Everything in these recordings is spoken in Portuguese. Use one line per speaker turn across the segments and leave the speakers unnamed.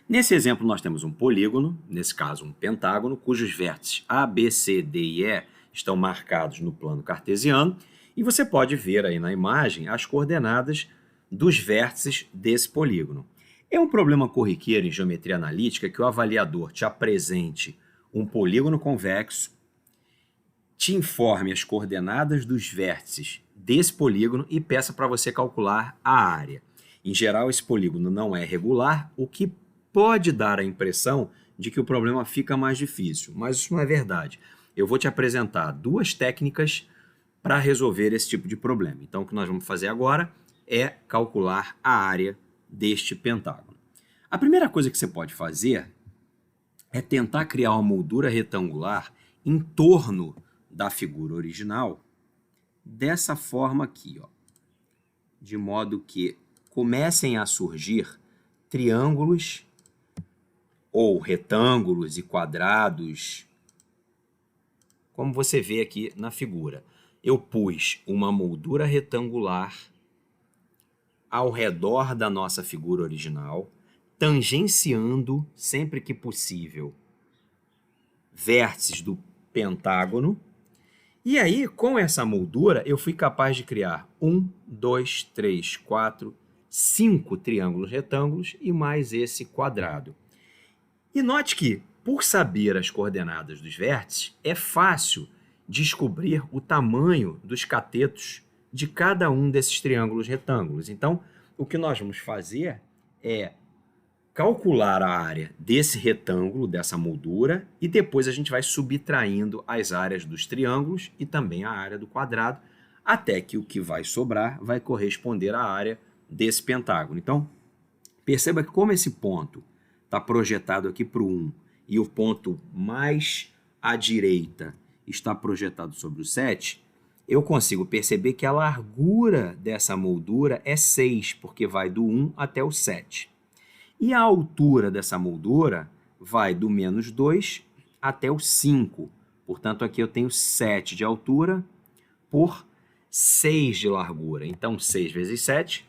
Nesse exemplo, nós temos um polígono, nesse caso um pentágono, cujos vértices A, B, C, D e E estão marcados no plano cartesiano, e você pode ver aí na imagem as coordenadas dos vértices desse polígono. É um problema corriqueiro em geometria analítica que o avaliador te apresente um polígono convexo, te informe as coordenadas dos vértices desse polígono e peça para você calcular a área. Em geral, esse polígono não é regular, o que pode dar a impressão de que o problema fica mais difícil, mas isso não é verdade. Eu vou te apresentar duas técnicas para resolver esse tipo de problema. Então, o que nós vamos fazer agora é calcular a área deste pentágono. A primeira coisa que você pode fazer é tentar criar uma moldura retangular em torno da figura original, dessa forma aqui, ó, de modo que comecem a surgir triângulos ou retângulos e quadrados, como você vê aqui na figura. Eu pus uma moldura retangular ao redor da nossa figura original, tangenciando, sempre que possível, vértices do pentágono. E aí, com essa moldura, eu fui capaz de criar 1, 2, 3, 4, 5 triângulos retângulos e mais esse quadrado. E note que, por saber as coordenadas dos vértices, é fácil descobrir o tamanho dos catetos de cada um desses triângulos retângulos. Então, o que nós vamos fazer é calcular a área desse retângulo, dessa moldura, e depois a gente vai subtraindo as áreas dos triângulos e também a área do quadrado, até que o que vai sobrar vai corresponder à área desse pentágono. Então, perceba que como esse ponto está projetado aqui para o 1 e o ponto mais à direita está projetado sobre o 7, eu consigo perceber que a largura dessa moldura é 6, porque vai do 1 até o 7. E a altura dessa moldura vai do menos 2 até o 5. Portanto, aqui eu tenho 7 de altura por 6 de largura. Então, 6 vezes 7,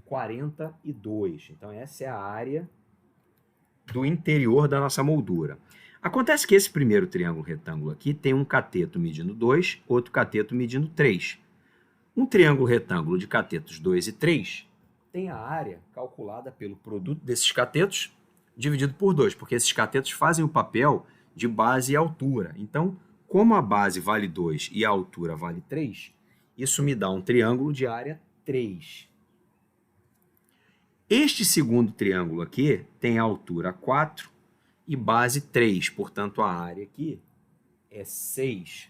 42. Então, essa é a área do interior da nossa moldura. Acontece que esse primeiro triângulo retângulo aqui tem um cateto medindo 2, outro cateto medindo 3. Um triângulo retângulo de catetos 2 e 3 tem a área calculada pelo produto desses catetos dividido por 2, porque esses catetos fazem o papel de base e altura. Então, como a base vale 2 e a altura vale 3, isso me dá um triângulo de área 3. Este segundo triângulo aqui tem altura 4 e base 3, portanto a área aqui é 6.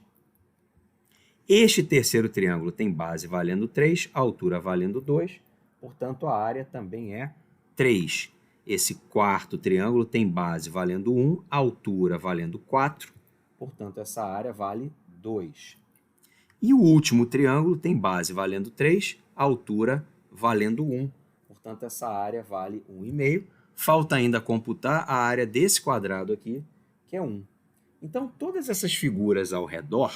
Este terceiro triângulo tem base valendo 3, altura valendo 2, portanto a área também é 3. Esse quarto triângulo tem base valendo 1, altura valendo 4, portanto essa área vale 2. E o último triângulo tem base valendo 3, altura valendo 1, portanto essa área vale 1,5. Falta ainda computar a área desse quadrado aqui, que é 1. Então todas essas figuras ao redor,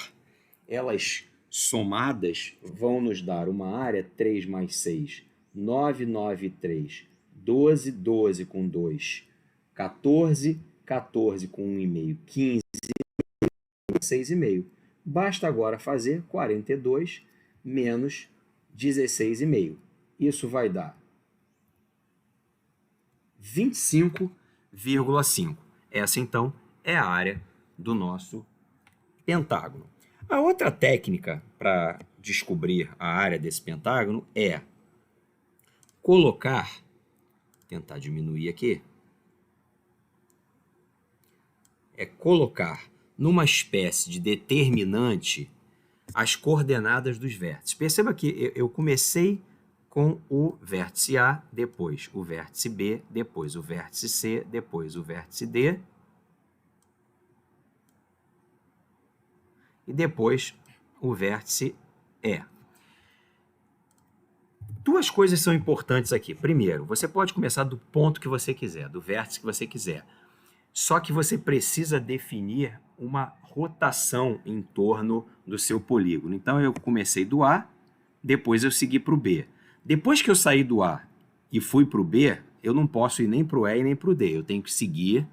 elas somadas vão nos dar uma área 3 mais 6, 9, 9 e 3, 12, 12 com 2, 14, 14 com 1,5, 15, 6,5. Basta agora fazer 42 menos 16,5. Isso vai dar 25,5. Essa, então, é a área do nosso pentágono. A outra técnica para descobrir a área desse pentágono é colocar, tentar diminuir aqui, é colocar numa espécie de determinante as coordenadas dos vértices. Perceba que eu comecei com o vértice A, depois o vértice B, depois o vértice C, depois o vértice D, e depois o vértice E. Duas coisas são importantes aqui. Primeiro, você pode começar do ponto que você quiser, do vértice que você quiser. Só que você precisa definir uma rotação em torno do seu polígono. Então, eu comecei do A, depois eu segui para o B. Depois que eu saí do A e fui para o B, eu não posso ir nem para o E e nem para o D. Eu tenho que seguir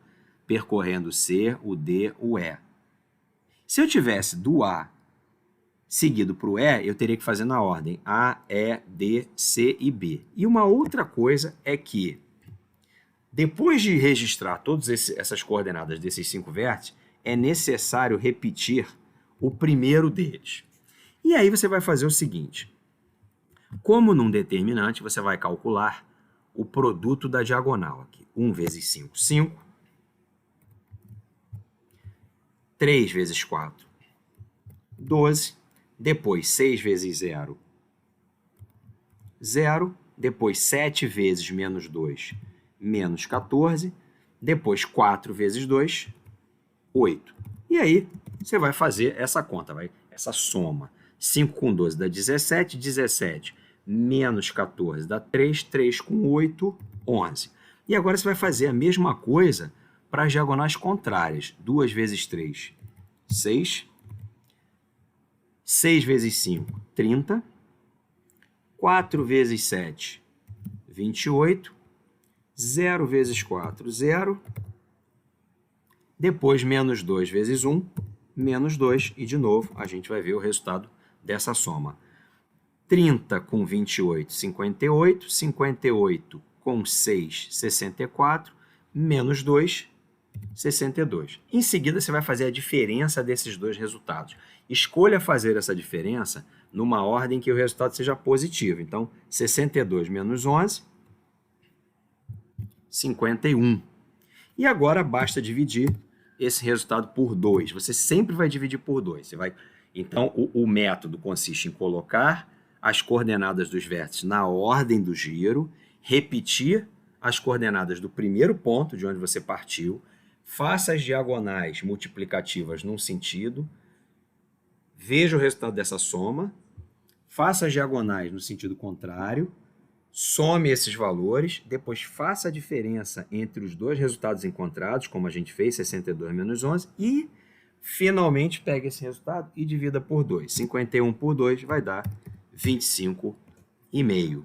percorrendo o C, o D, o E. Se eu tivesse do A seguido para o E, eu teria que fazer na ordem A, E, D, C e B. E uma outra coisa é que, depois de registrar todas essas coordenadas desses 5 vértices, é necessário repetir o primeiro deles. E aí você vai fazer o seguinte. Como num determinante, você vai calcular o produto da diagonal aqui. 1 vezes 5, 5. 3 vezes 4, 12. Depois 6 vezes 0, 0. Depois 7 vezes menos 2, menos 14. Depois 4 vezes 2, 8. E aí você vai fazer essa conta, essa soma. 5 com 12 dá 17, 17 menos 14 dá 3, 3 com 8, 11. E agora você vai fazer a mesma coisa para as diagonais contrárias. 2 vezes 3, 6. 6 vezes 5, 30. 4 vezes 7, 28. 0 vezes 4, 0. Depois, menos 2 vezes 1, menos 2. E, de novo, a gente vai ver o resultado dessa soma. 30 com 28, 58. 58 com 6, 64. Menos 2, 62. Em seguida, você vai fazer a diferença desses dois resultados. Escolha fazer essa diferença numa ordem que o resultado seja positivo. Então, 62 menos 11, 51. E agora basta dividir esse resultado por 2. Você sempre vai dividir por 2. Então, o método consiste em colocar as coordenadas dos vértices na ordem do giro, repetir as coordenadas do primeiro ponto de onde você partiu, faça as diagonais multiplicativas num sentido, veja o resultado dessa soma, faça as diagonais no sentido contrário, some esses valores, depois faça a diferença entre os dois resultados encontrados, como a gente fez, 62 menos 11, e finalmente pegue esse resultado e divida por 2. 51 por 2 vai dar 25,5.